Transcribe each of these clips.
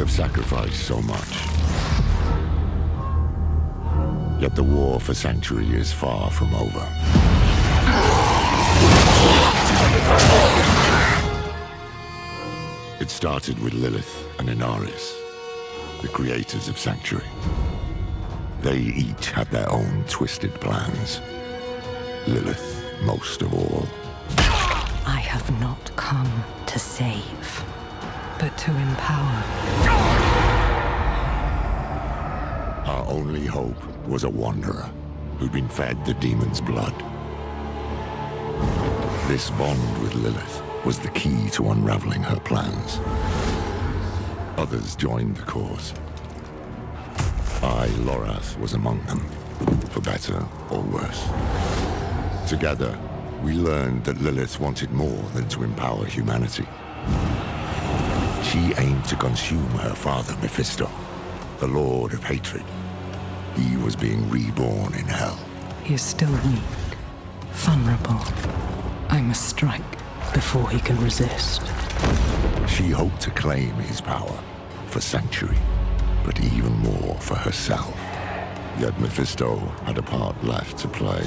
have sacrificed so much. Yet the war for Sanctuary is far from over. It started with Lilith and Inaris, the creators of Sanctuary. They each had their own twisted plans. Lilith most of all. I have not come to save, but to empower. Our only hope was a wanderer who'd been fed the demon's blood. This bond with Lilith was the key to unraveling her plans. Others joined the cause. I, Lorath, was among them, for better or worse. Together, we learned that Lilith wanted more than to empower humanity. She aimed to consume her father, Mephisto, the Lord of Hatred. He was being reborn in hell. He is still weak, vulnerable. I must strike before he can resist. She hoped to claim his power for Sanctuary, but even more for herself. Yet Mephisto had a part left to play.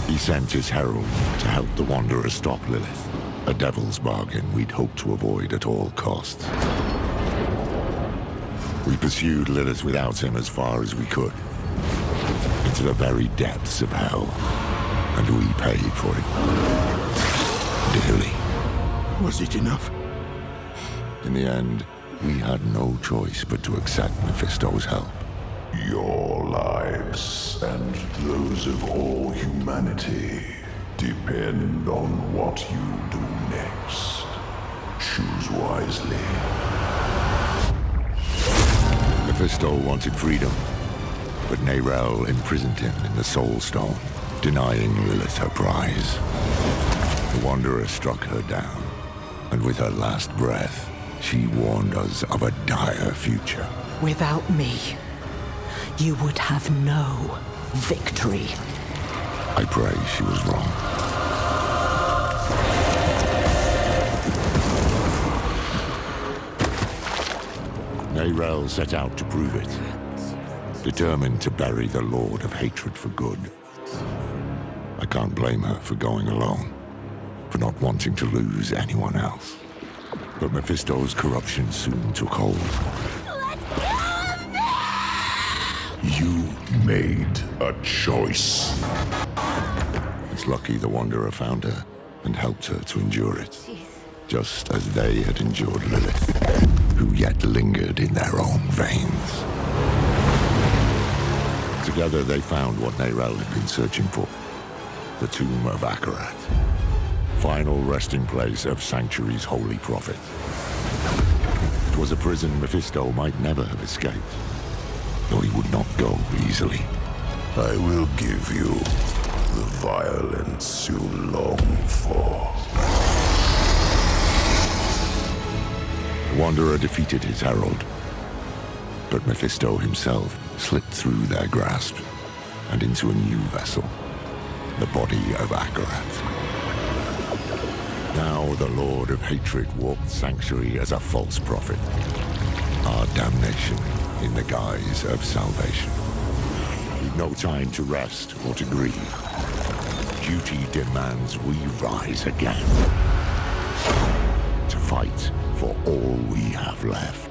He sent his herald to help the Wanderer stop Lilith, a devil's bargain we'd hoped to avoid at all costs. We pursued Lilith without him as far as we could, into the very depths of hell, and we paid for it dearly. Was it enough? In the end, we had no choice but to accept Mephisto's help. Your lives and those of all humanity depend on what you do next. Choose wisely. Mephisto wanted freedom, but Nerel imprisoned him in the Soul Stone, denying Lilith her prize. The Wanderer struck her down, and with her last breath, she warned us of a dire future. Without me, you would have no victory. I pray she was wrong. Nerel set out to prove it, determined to bury the Lord of Hatred for good. I can't blame her for going alone, for not wanting to lose anyone else. But Mephisto's corruption soon took hold. You made a choice. It's lucky the Wanderer found her and helped her to endure it, just as they had endured Lilith, who yet lingered in their own veins. Together they found what Nerel had been searching for, the tomb of Akarat, final resting place of Sanctuary's holy prophet. It was a prison Mephisto might never have escaped, though he would not go easily. I will give you the violence you long for. The Wanderer defeated his herald, but Mephisto himself slipped through their grasp and into a new vessel, the body of Akarat. Now the Lord of Hatred walked Sanctuary as a false prophet, our damnation in the guise of salvation. We've no time to rest or to grieve. Duty demands we rise again, to fight for all we have left.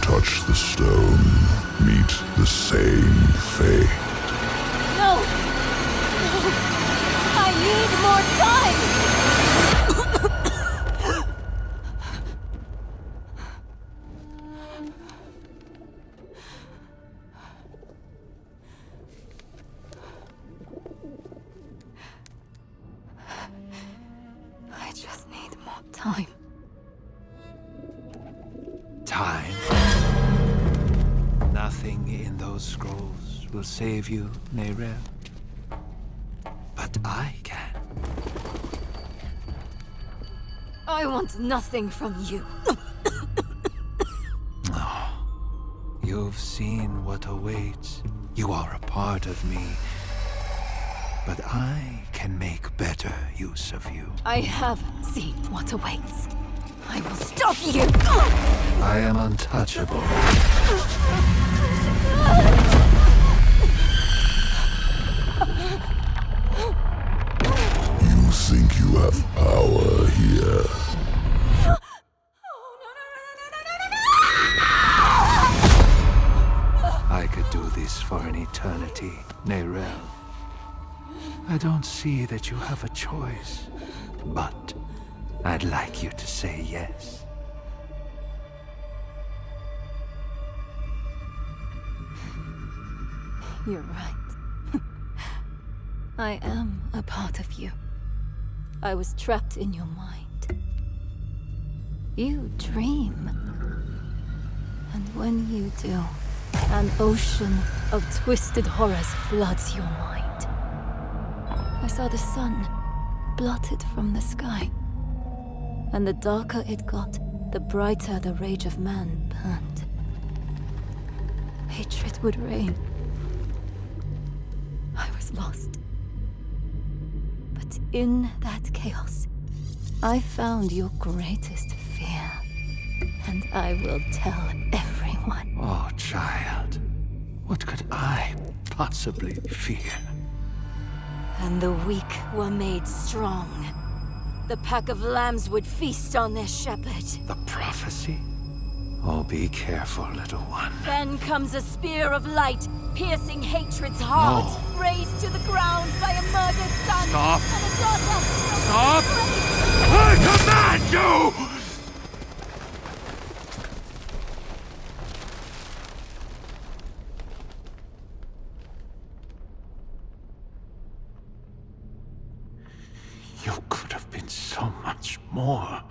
touch the stone meet the same fate. No! No! I need more time! I just need more time. Time. Nothing in those scrolls will save you, Neyrel. But I can. I want nothing from you. You've seen what awaits. You are a part of me. But I can make better use of you. I have seen what awaits. I will stop you! I am untouchable. You think you have power here? I could do this for an eternity, Neyrel. I don't see that you have a choice, but I'd like you to say yes. You're right. I am a part of you. I was trapped in your mind. You dream. And when you do, an ocean of twisted horrors floods your mind. I saw the sun blotted from the sky. And the darker it got, the brighter the rage of man burned. Hatred would reign. I was lost. But in that chaos, I found your greatest fear. And I will tell everyone. Oh, child. What could I possibly fear? And the weak were made strong. The pack of lambs would feast on their shepherd. The prophecy? Oh, be careful, little one. Then comes a spear of light, piercing hatred's heart. No. Razed to the ground by a murdered son. Stop. And a daughter. Stop! I command you! You could have been so much more.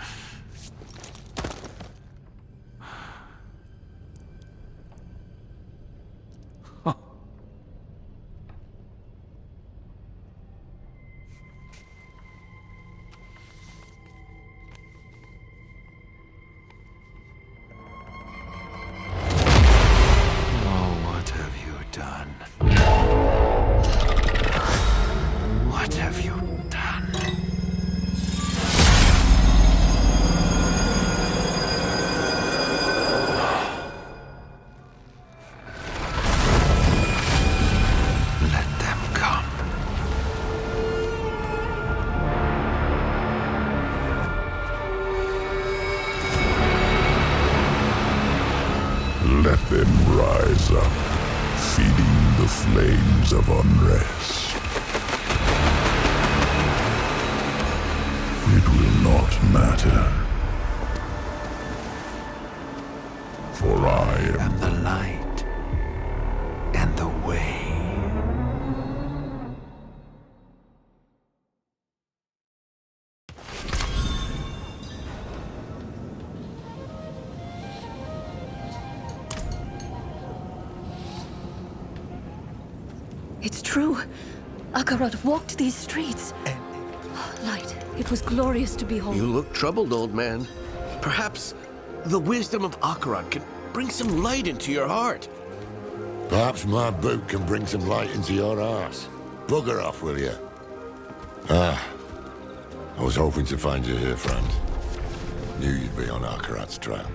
Oh, what have you done? What have you done? Let them come. Let them rise up, feeding the flames of unrest. It will not matter. For I am And the light and the way. It's true. Akarat walked these streets. Light. It was glorious to behold. You look troubled, old man. Perhaps the wisdom of Akarat can bring some light into your heart. Perhaps my boot can bring some light into your arse. Bugger off, will you? I was hoping to find you here, friend. Knew you'd be on Akarat's trail.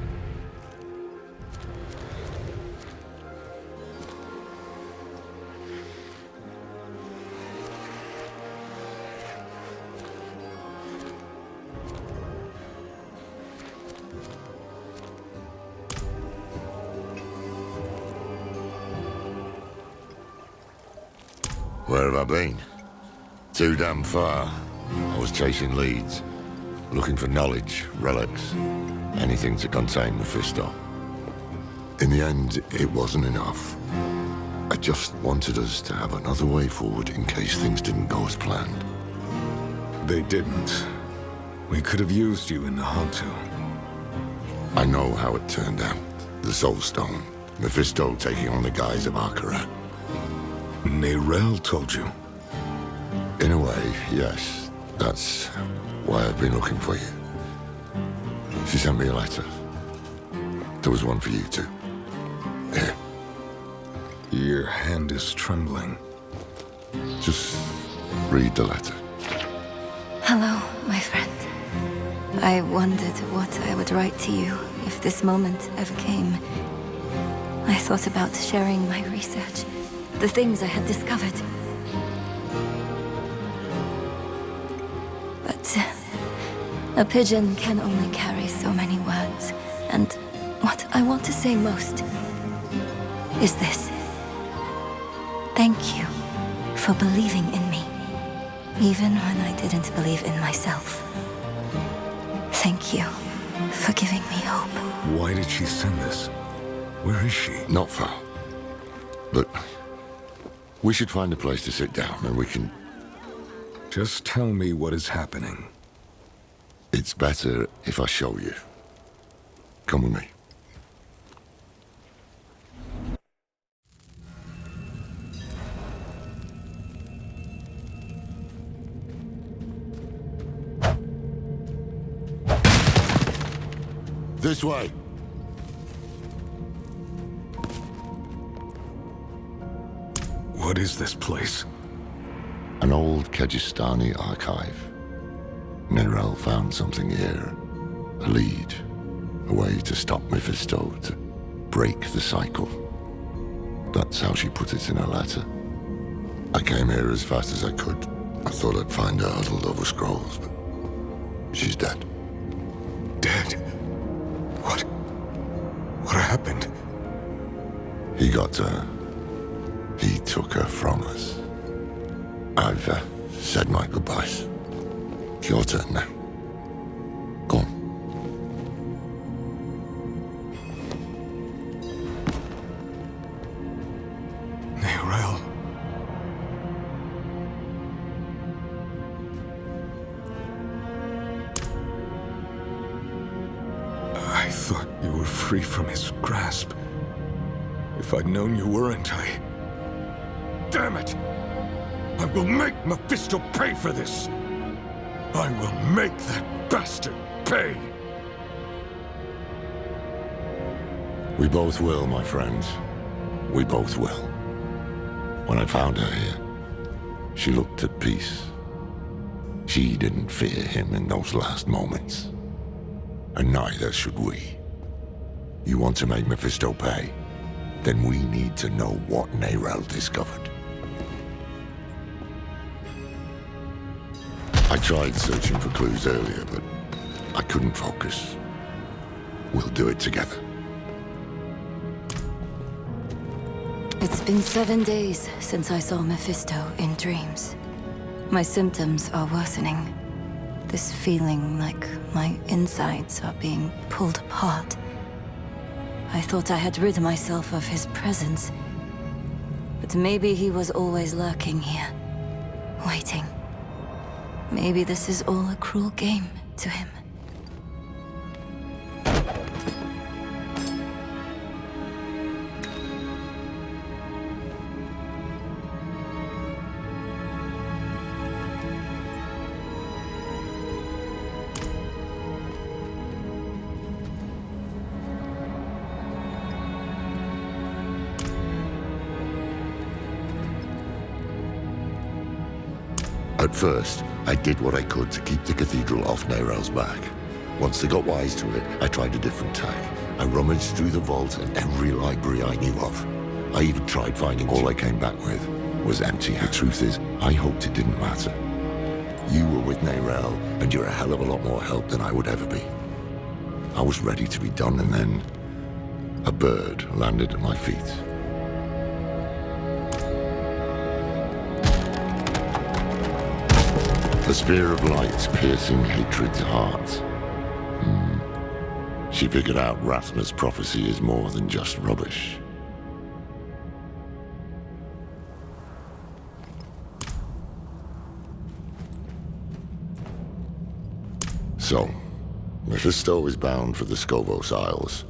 Where have I been? Too damn far. I was chasing leads, looking for knowledge, relics, anything to contain Mephisto. In the end, it wasn't enough. I just wanted us to have another way forward in case things didn't go as planned. They didn't. We could have used you in the Hantu. I know how it turned out. The Soul Stone. Mephisto taking on the guise of Akarat. Neyrelle told you. In a way, yes. That's why I've been looking for you. She sent me a letter. There was one for you too. Here. Your hand is trembling. Just read the letter. Hello, my friend. I wondered what I would write to you if this moment ever came. I thought about sharing my research, the things I had discovered. But a pigeon can only carry so many words, and what I want to say most is this. Thank you for believing in me, even when I didn't believe in myself. Thank you for giving me hope. Why did she send this? Where is she? Not far. Look, we should find a place to sit down and we can... Just tell me what is happening. It's better if I show you. Come with me. This way. What is this place? An old Kegistani archive. Neyrelle found something here. A lead. A way to stop Mephisto, to break the cycle. That's how she put it in her letter. I came here as fast as I could. I thought I'd find her huddled over scrolls, but she's dead. Dead? What happened? He got to her. He took her from us. I've said my goodbyes. It's your turn now. Go on. Neyrelle. I thought you were free from his grasp. If I'd known you weren't, Damn it! I will make Mephisto pay for this! I will make that bastard pay! We both will, my friends. We both will. When I found her here, she looked at peace. She didn't fear him in those last moments. And neither should we. You want to make Mephisto pay? Then we need to know what Neyrelle discovered. I tried searching for clues earlier, but I couldn't focus. We'll do it together. It's been 7 days since I saw Mephisto in dreams. My symptoms are worsening. This feeling like my insides are being pulled apart. I thought I had rid myself of his presence. But maybe he was always lurking here, waiting. Maybe this is all a cruel game to him. At first, I did what I could to keep the cathedral off Neyrelle's back. Once they got wise to it, I tried a different tack. I rummaged through the vault and every library I knew of. I even tried finding all I came back with was empty. The truth is, I hoped it didn't matter. You were with Neyrelle, and you're a hell of a lot more help than I would ever be. I was ready to be done, and then a bird landed at my feet. The spear of light piercing hatred's heart. She figured out Rathma's prophecy is more than just rubbish. So, Mephisto is bound for the Scovos Isles.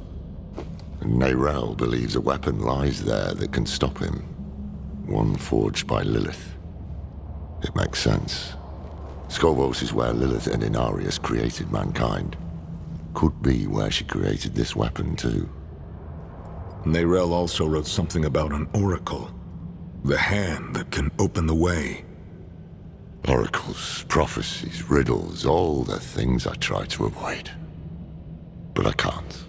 And Neyrelle believes a weapon lies there that can stop him. One forged by Lilith. It makes sense. Scovos is where Lilith and Inarius created mankind. Could be where she created this weapon, too. Neyrelle also wrote something about an oracle. The hand that can open the way. Oracles, prophecies, riddles, all the things I try to avoid. But I can't.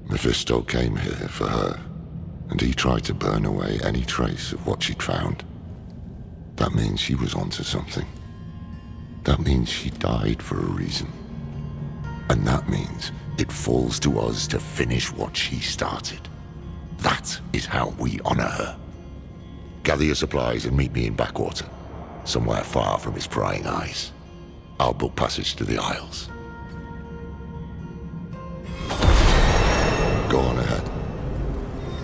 Mephisto came here for her, and he tried to burn away any trace of what she'd found. That means she was onto something. That means she died for a reason. And that means it falls to us to finish what she started. That is how we honor her. Gather your supplies and meet me in Backwater, somewhere far from his prying eyes. I'll book passage to the Isles. Go on ahead.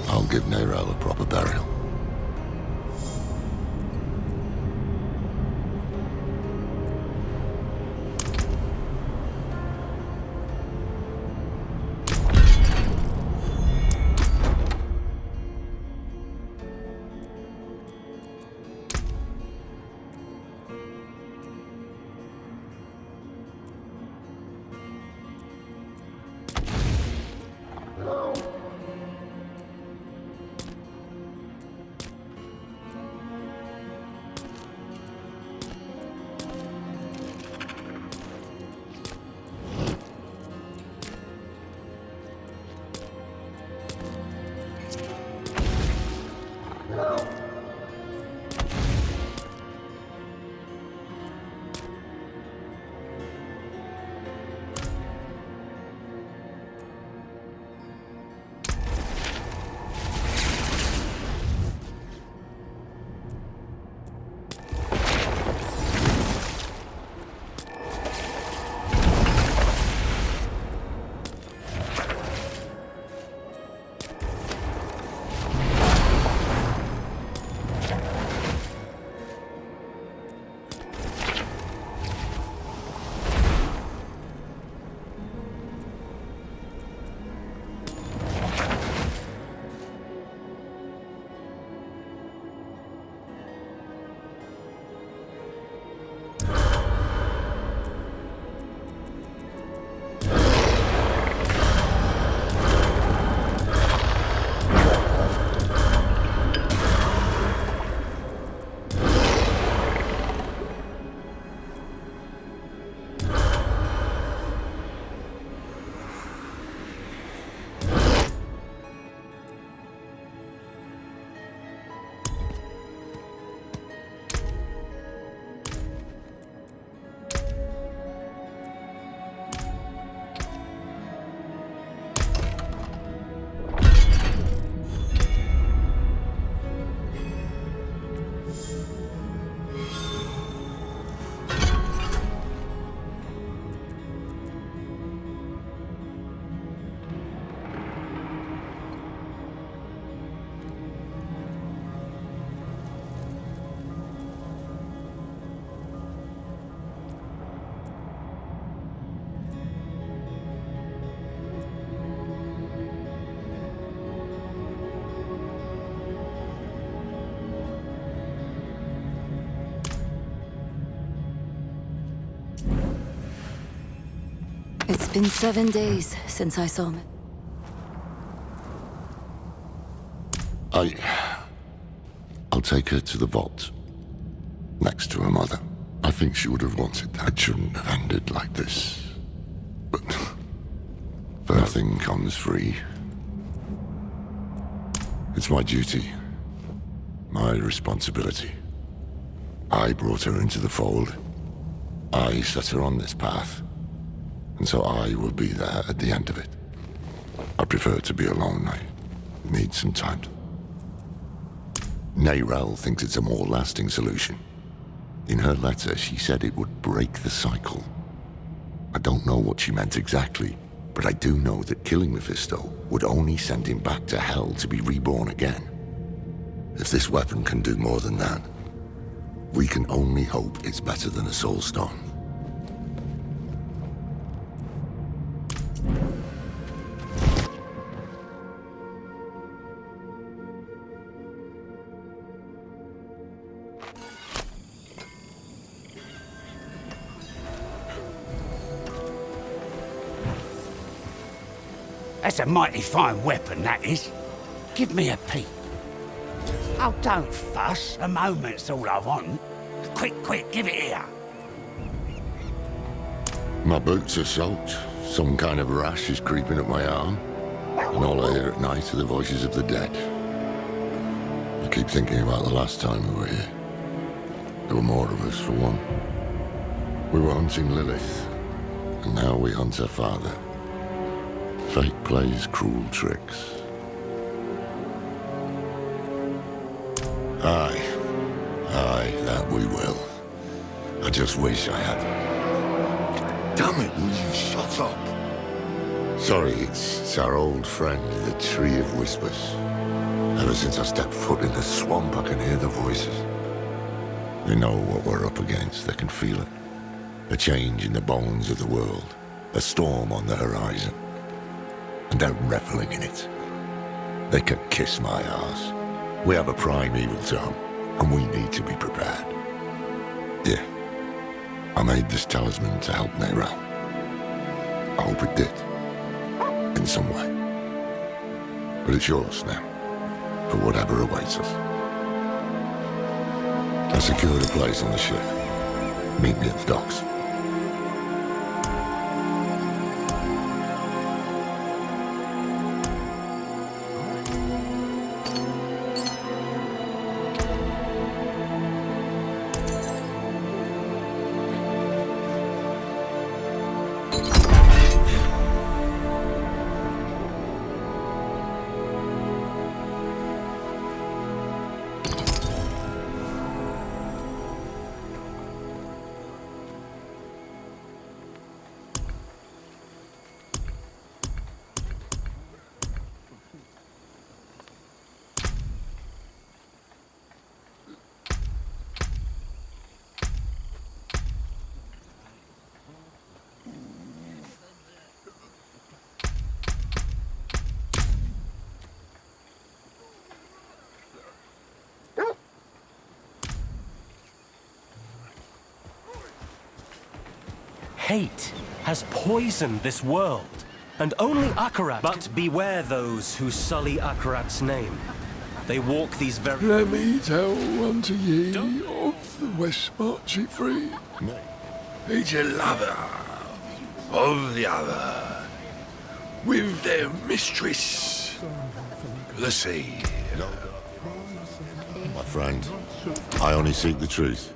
I'll give Neyrelle a proper burial. It's been 7 days since I saw him. I'll take her to the vault. Next to her mother. I think she would have wanted that. It shouldn't have ended like this. But nothing comes free. It's my duty. My responsibility. I brought her into the fold. I set her on this path. And so I will be there at the end of it. I prefer to be alone. I need some time. Neyrelle thinks it's a more lasting solution. In her letter, she said it would break the cycle. I don't know what she meant exactly, but I do know that killing Mephisto would only send him back to hell to be reborn again. If this weapon can do more than that, we can only hope it's better than a Soul Stone. That's a mighty fine weapon, that is. Give me a peek. Oh, don't fuss. A moment's all I want. Quick, give it here. My boots are soaked. Some kind of rash is creeping up my arm. And all I hear at night are the voices of the dead. I keep thinking about the last time we were here. There were more of us, for one. We were hunting Lilith, and now we hunt her father. Fate plays cruel tricks. Aye, that we will. I just wish I had. Damn it, will you shut up? Sorry, it's our old friend, the Tree of Whispers. Ever since I stepped foot in the swamp, I can hear the voices. They know what we're up against, they can feel it. A change in the bones of the world, a storm on the horizon. And they're reveling in it. They can kiss my arse. We have a prime evil to hunt, and we need to be prepared. Yeah, I made this talisman to help Neyrelle. I hope it did, in some way. But it's yours now, for whatever awaits us. I secured a place on the ship. Meet me at the docks. Hate has poisoned this world, and only Akarat. But beware those who sully Akarat's name. They walk these very. Let me tell unto ye of the West Marchy Free. Each a lover of the other, with their mistress, the sea. My friend, I only seek the truth.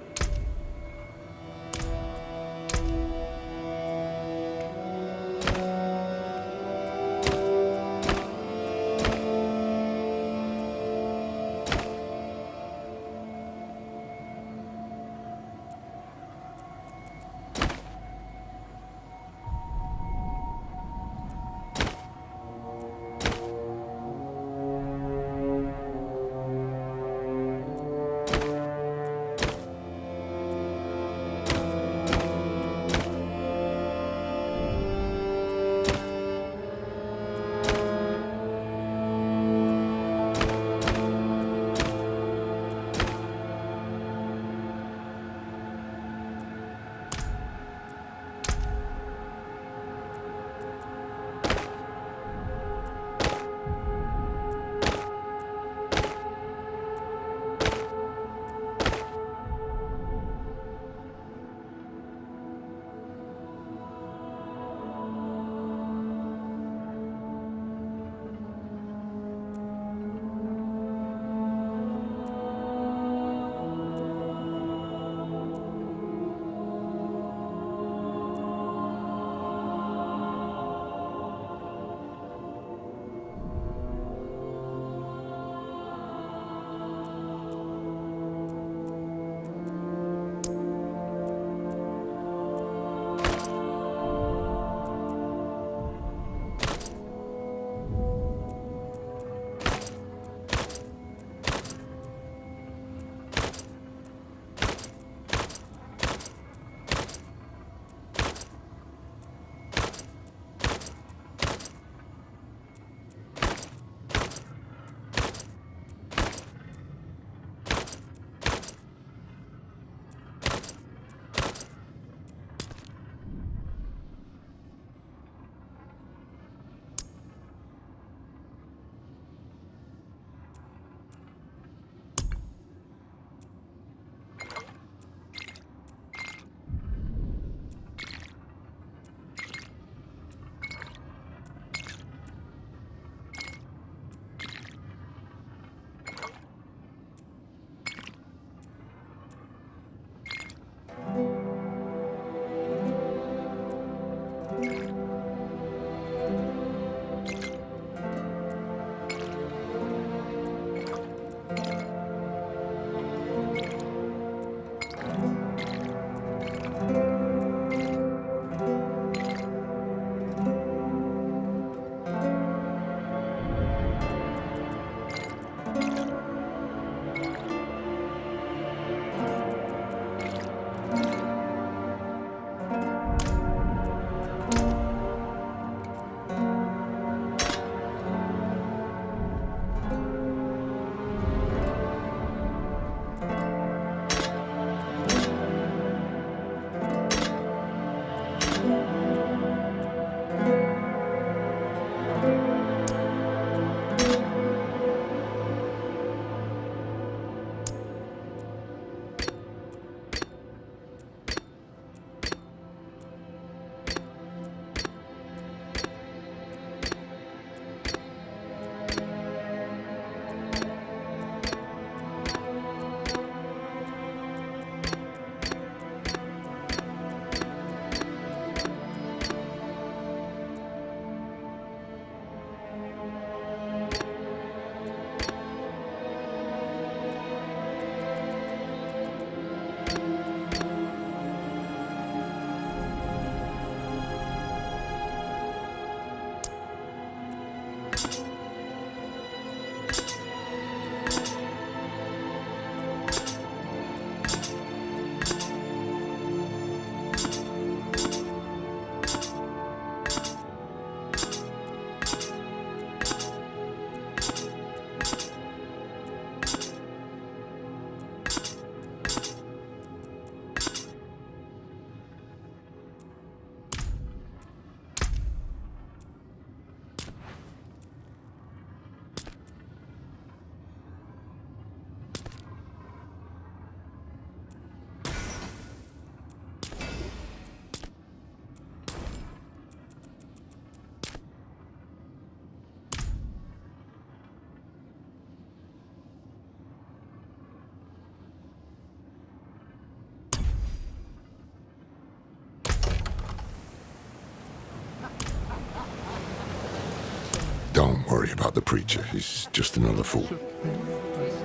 worry about the preacher. He's just another fool.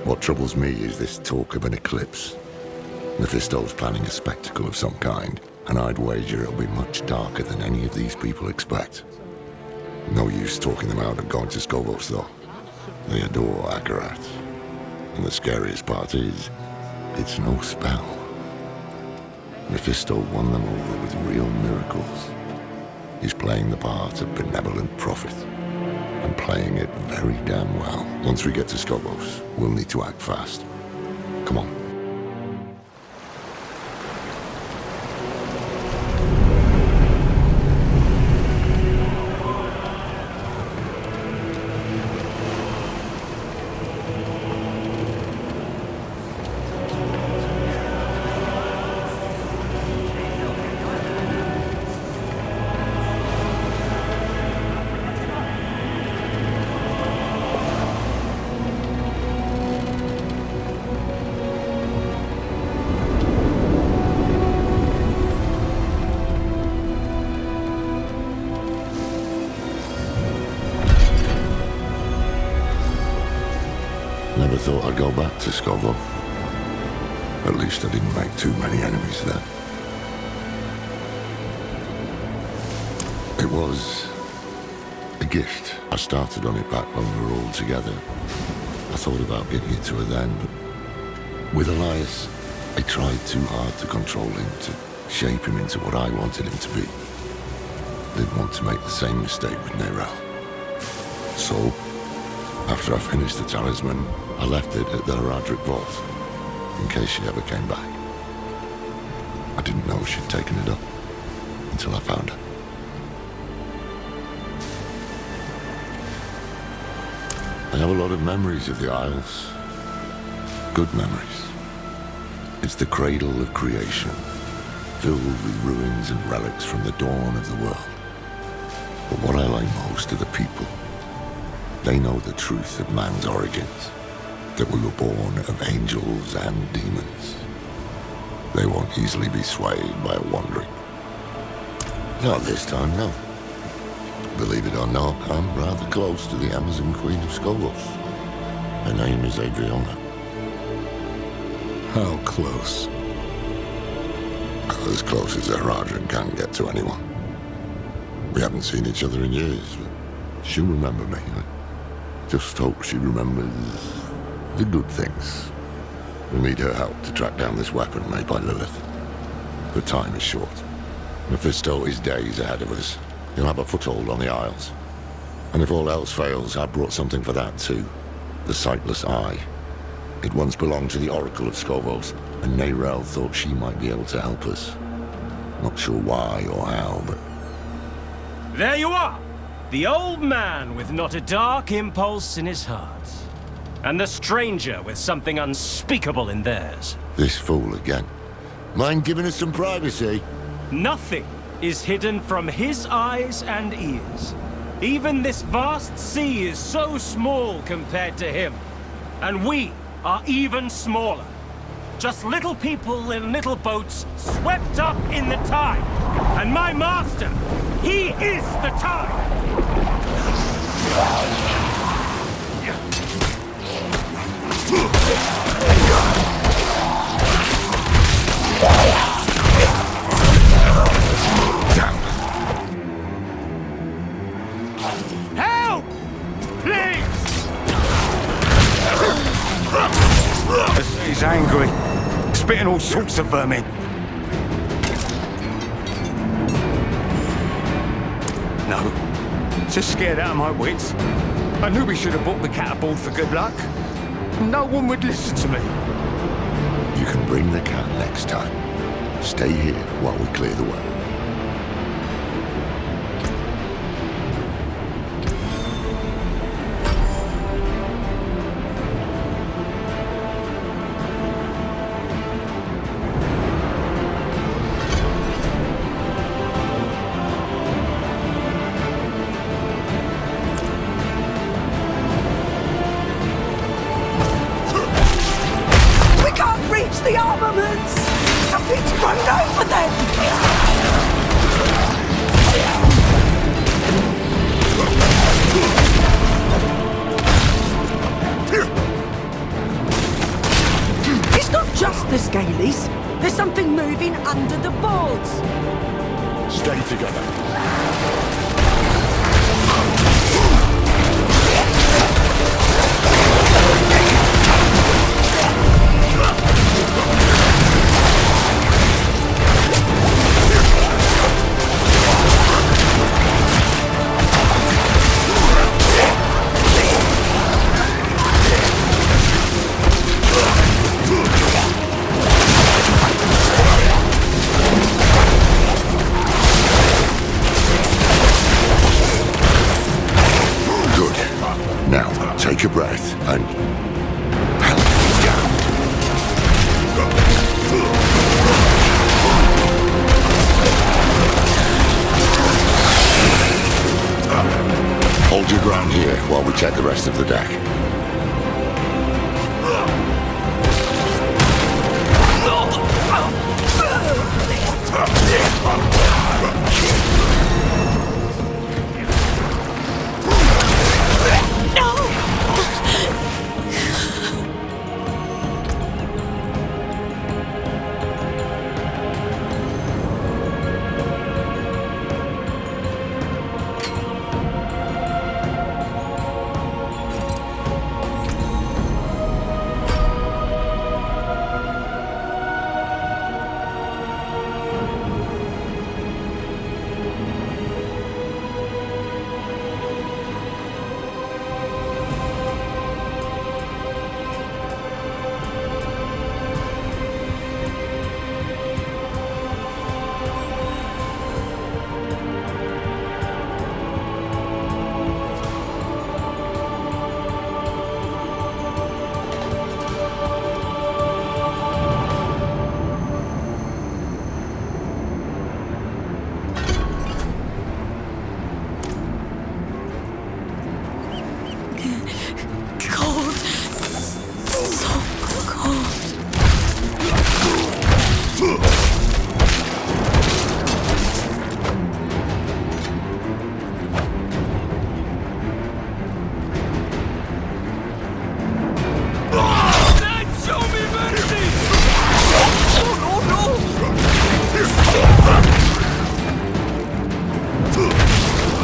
What troubles me is this talk of an eclipse. Mephisto's planning a spectacle of some kind, and I'd wager it'll be much darker than any of these people expect. No use talking them out of going to Skobos, though. They adore Akarat. And the scariest part is, it's no spell. Mephisto won them over with real miracles. He's playing the part of benevolent prophet, and playing it very damn well. Once we get to Skobos, we'll need to act fast. Come on. Never thought I'd go back to Skovo. At least I didn't make too many enemies there. It was a gift. I started on it back when we were all together. I thought about giving it to her then, but with Elias, I tried too hard to control him, to shape him into what I wanted him to be. Didn't want to make the same mistake with Neyrelle. So, after I finished the talisman, I left it at the Heradric Vault, in case she ever came back. I didn't know she'd taken it up, until I found her. I have a lot of memories of the Isles. Good memories. It's the cradle of creation, filled with ruins and relics from the dawn of the world. But what I like most are the people. They know the truth of man's origins, that we were born of angels and demons. They won't easily be swayed by a wandering. Not this time, no. Believe it or not, I'm rather close to the Amazon Queen of Skobos. Her name is Adriana. How close? As close as Heradric can get to anyone. We haven't seen each other in years, but she'll remember me. I just hope she remembers the good things. We'll need her help to track down this weapon made by Lilith. The time is short. Mephisto is days ahead of us. He'll have a foothold on the Isles. And if all else fails, I brought something for that too. The Sightless Eye. It once belonged to the Oracle of Skobos, and Neyrelle thought she might be able to help us. Not sure why or how, but... There you are! The old man with not a dark impulse in his heart. And the stranger with something unspeakable in theirs. This fool again. Mind giving us some privacy? Nothing is hidden from his eyes and ears. Even this vast sea is so small compared to him. And we are even smaller. Just little people in little boats swept up in the tide. And my master, he is the tide! Help! Please! He's angry, spitting all sorts of vermin. No, just scared out of my wits. I knew we should have brought the cat aboard for good luck. No one would listen to me. You can bring the cat next time. Stay here while we clear the way. The armaments! Something's grown over them! something moving under the boards. Stay together. Take a breath and... Hold your ground here while we check the rest of the deck.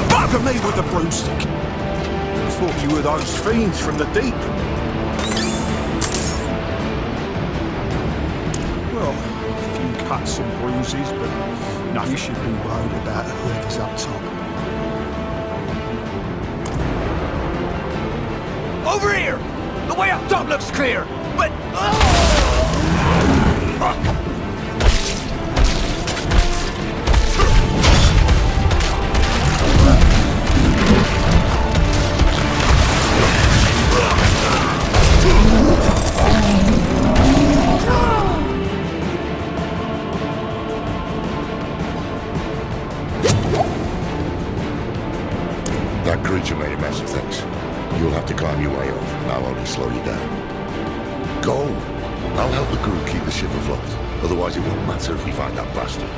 Bugger me with the broomstick. Thought you were those fiends from the deep. Well, a few cuts and bruises, but none you should be worried about whoever's up top. Over here! The way up top looks clear, but... That creature made a mess of things. You'll have to climb your way up. I'll only slow you down. Go! I'll help the crew keep the ship afloat. Otherwise it won't matter if we find that bastard.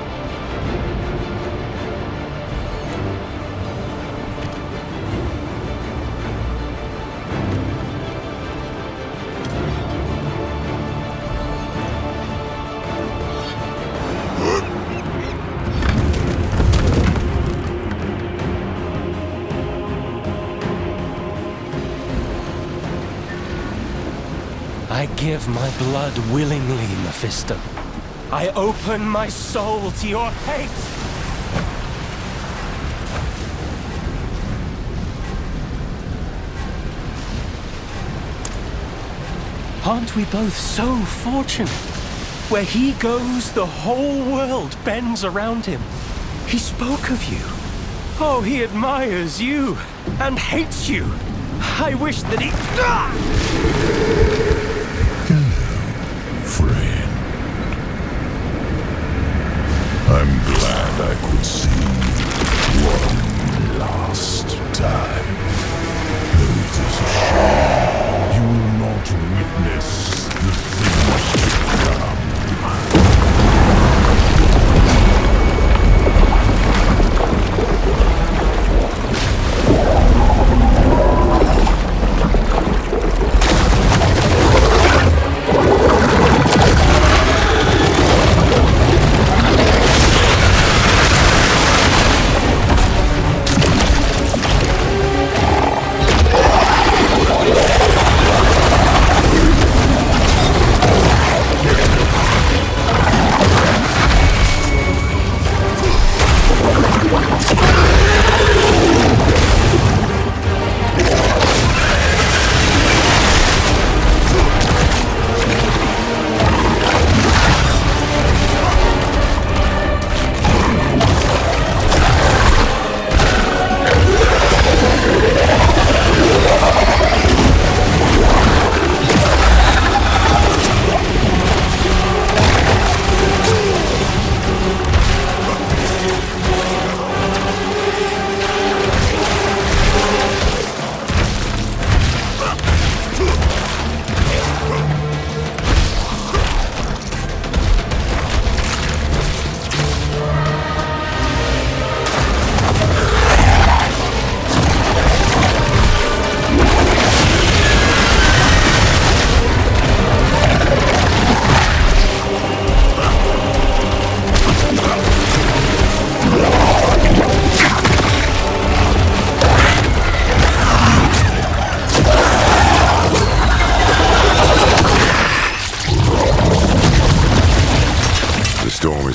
I give my blood willingly, Mephisto. I open my soul to your hate! Aren't we both so fortunate? Where he goes, the whole world bends around him. He spoke of you. Oh, he admires you and hates you. I wish that he... Friend. I'm glad I could see one last time. Though it is a shame you will not witness the things to come.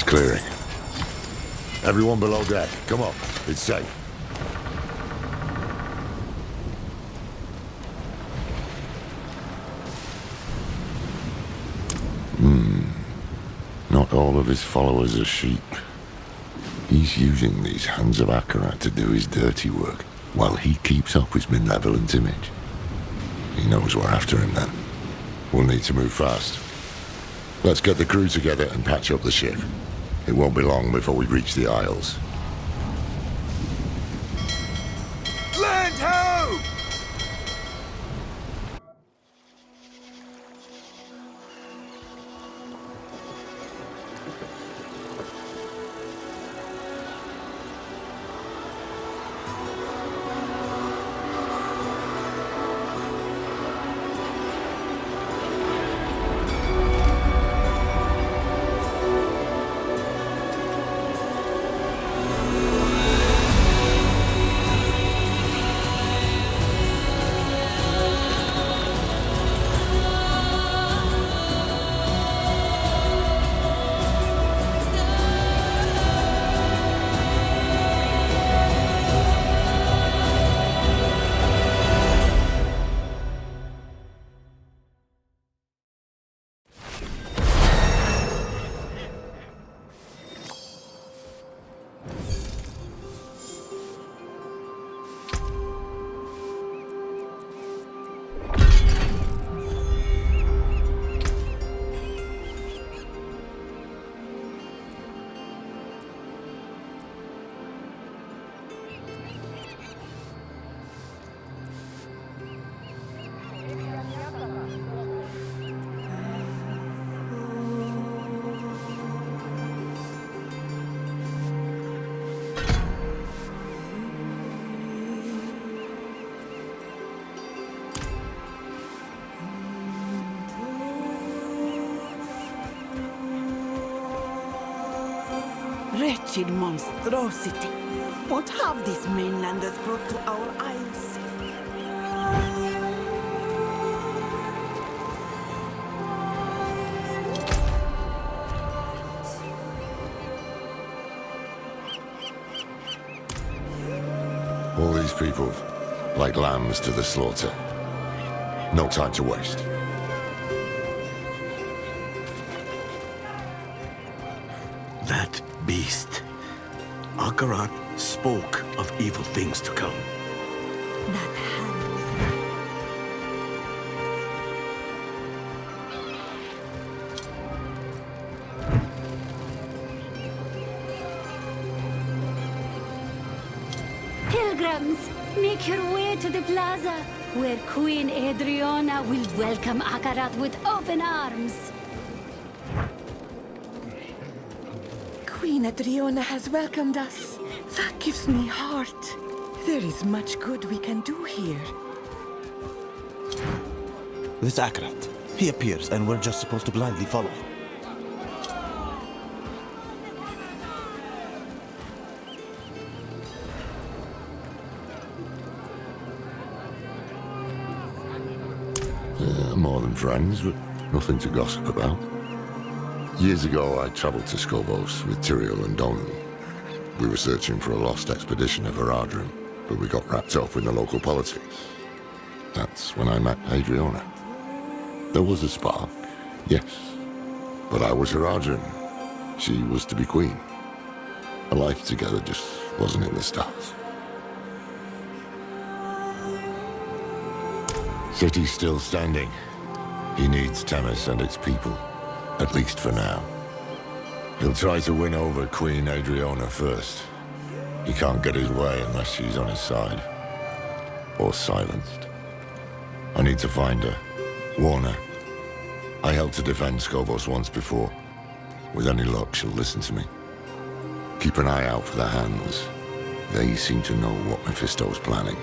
clearing. Everyone below deck, come on. It's safe. Not all of his followers are sheep. He's using these hands of Akarat to do his dirty work, while he keeps up his malevolent image. He knows we're after him then. We'll need to move fast. Let's get the crew together and patch up the ship. It won't be long before we reach the Isles. Land ho! Wretched monstrosity. What have these mainlanders brought to our isles? All these people, like lambs to the slaughter. No time to waste. That beast. Akarat spoke of evil things to come. That hand. Pilgrims, make your way to the plaza, where Queen Adriana will welcome Akarat with open arms. Queen Adriana has welcomed us. That gives me heart. There is much good we can do here. This Akarat. He appears, and we're just supposed to blindly follow him. More than friends, but nothing to gossip about. Years ago, I traveled to Skobos with Tyrael and Donan. We were searching for a lost expedition of Haradrim, but we got wrapped up in the local politics. That's when I met Adriana. There was a spark, yes, but I was Haradrim. She was to be queen. A life together just wasn't in the stars. City's still standing. He needs Temis and its people, at least for now. He'll try to win over Queen Adriana first. He can't get his way unless she's on his side. Or silenced. I need to find her. Warn her. I helped to defend Skobos once before. With any luck, she'll listen to me. Keep an eye out for the hands. They seem to know what Mephisto's planning.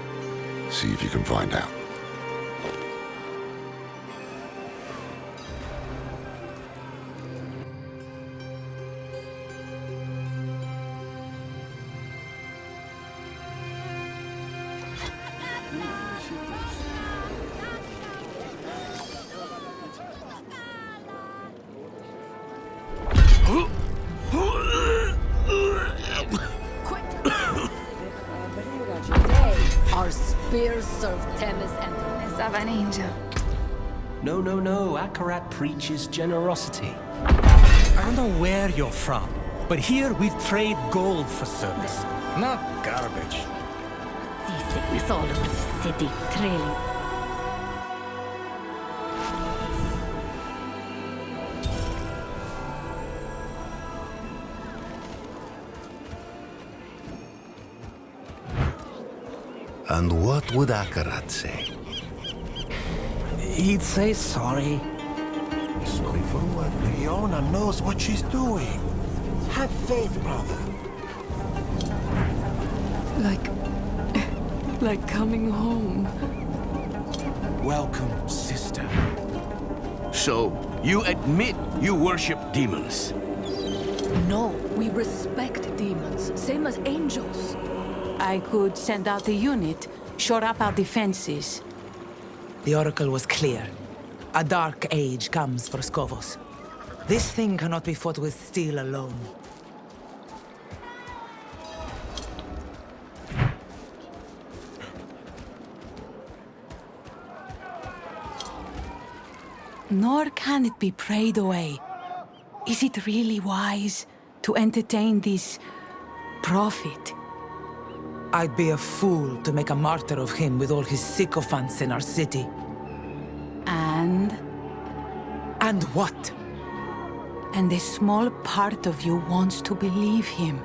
See if you can find out. spears serve Themis and the of an angel. No, no, no. Akarat preaches generosity. I don't know where you're from, but here we trade gold for service, not garbage. Seasickness all over the city, trailing. And what would Akarat say? He'd say sorry. Sorry for what? Leona knows what she's doing. Have faith, brother. Like coming home. Welcome, sister. So, you admit you worship demons? No, we respect demons, same as angels. I could send out a unit, shore up our defenses. The Oracle was clear. A dark age comes for Skovos. This thing cannot be fought with steel alone. Nor can it be prayed away. Is it really wise to entertain this prophet? I'd be a fool to make a martyr of him with all his sycophants in our city. And? And what? And a small part of you wants to believe him.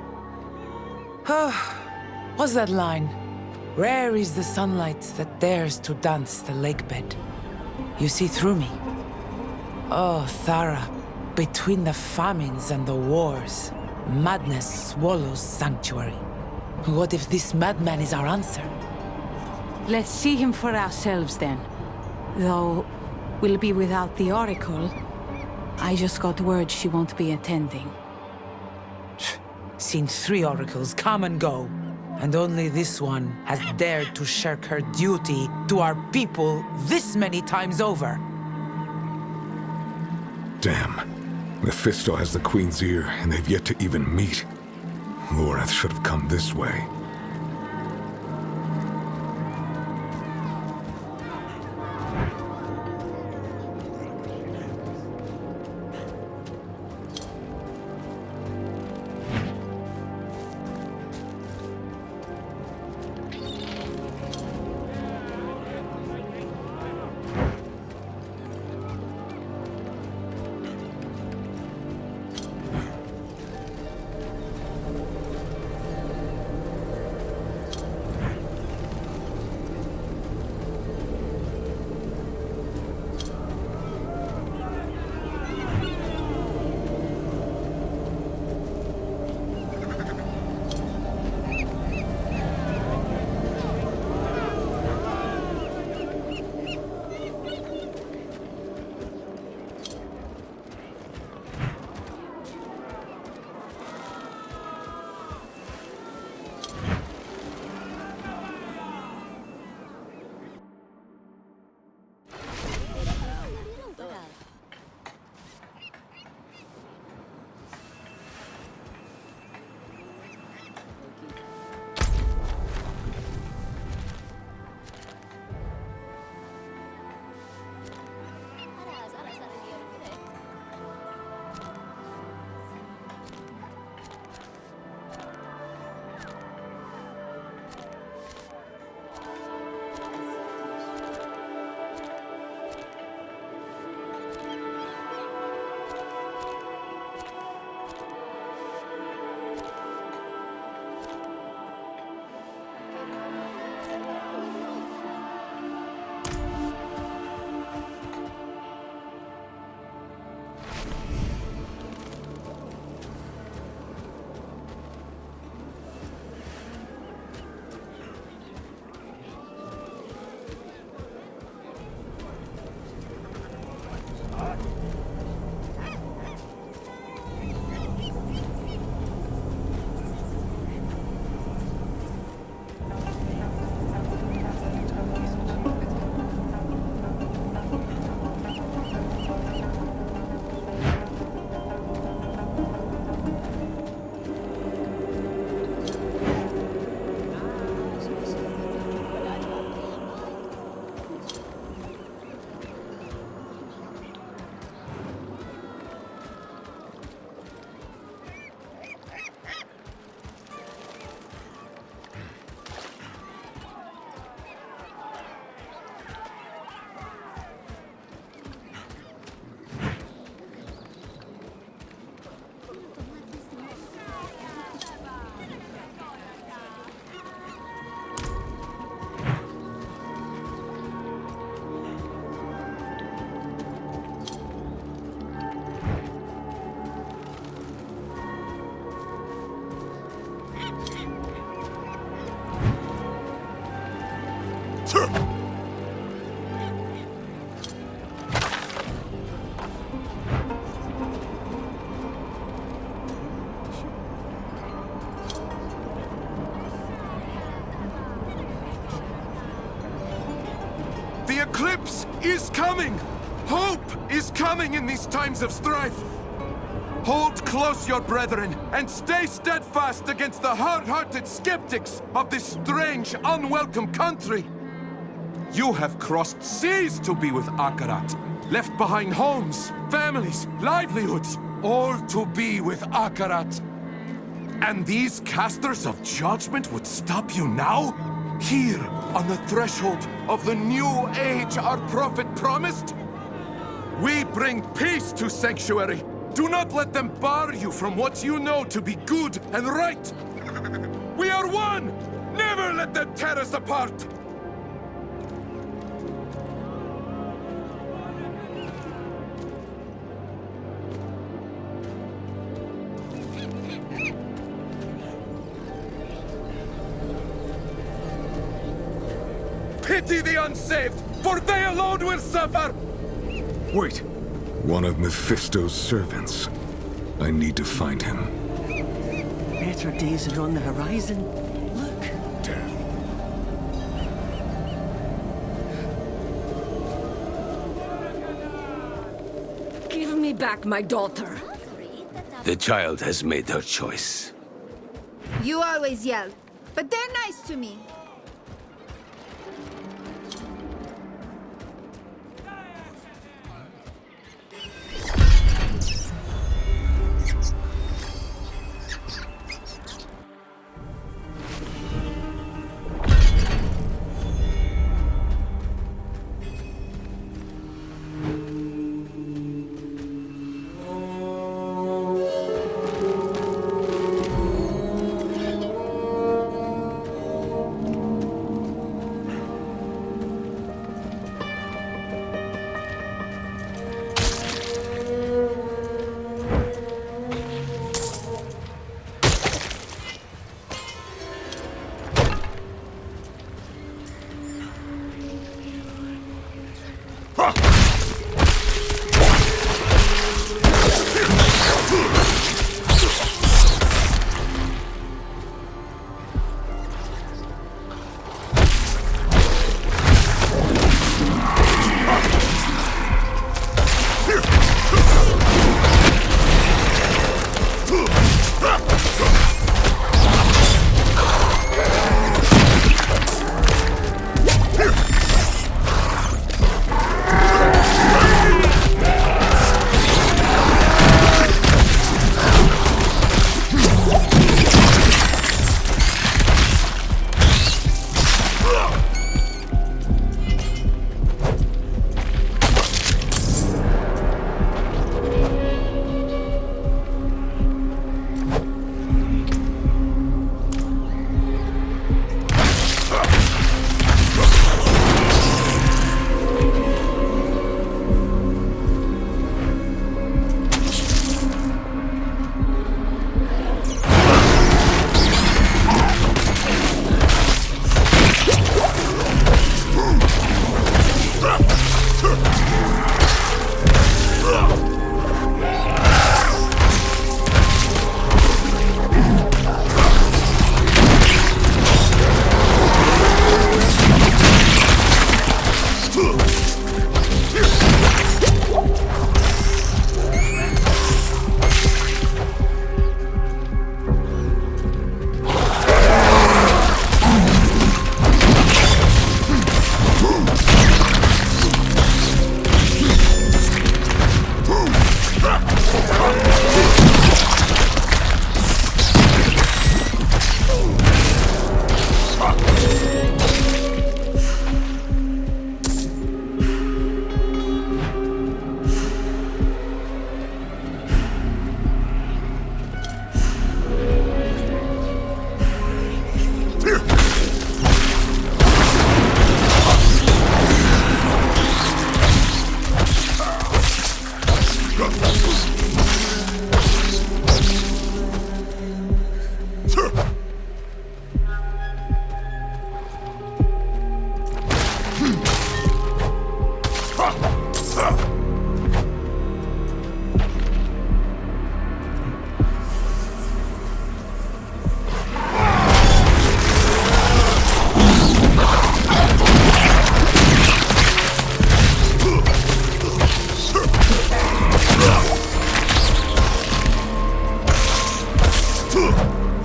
What's that line? Rare is the sunlight that dares to dance the lakebed. You see through me. Oh, Thara, between the famines and the wars, madness swallows sanctuary. What if this madman is our answer? Let's see him for ourselves then. Though, we'll be without the Oracle. I just got word she won't be attending. Seen 3 oracles come and go, and only this one has dared to shirk her duty to our people this many times over. Damn. Mephisto has the Queen's ear, and they've yet to even meet. Lorath should have come this way. is coming! Hope is coming in these times of strife! Hold close your brethren, and stay steadfast against the hard-hearted skeptics of this strange, unwelcome country! You have crossed seas to be with Akarat, left behind homes, families, livelihoods, all to be with Akarat. And these casters of judgment would stop you now? Here, on the threshold of the new age our prophet promised? We bring peace to Sanctuary. Do not let them bar you from what you know to be good and right. We are one! Never let them tear us apart! Pity the unsaved, for they alone will suffer! Wait. One of Mephisto's servants. I need to find him. Better days are on the horizon. Look. Damn. Give me back my daughter. The child has made her choice. You always yell, but they're nice to me.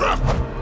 Ugh!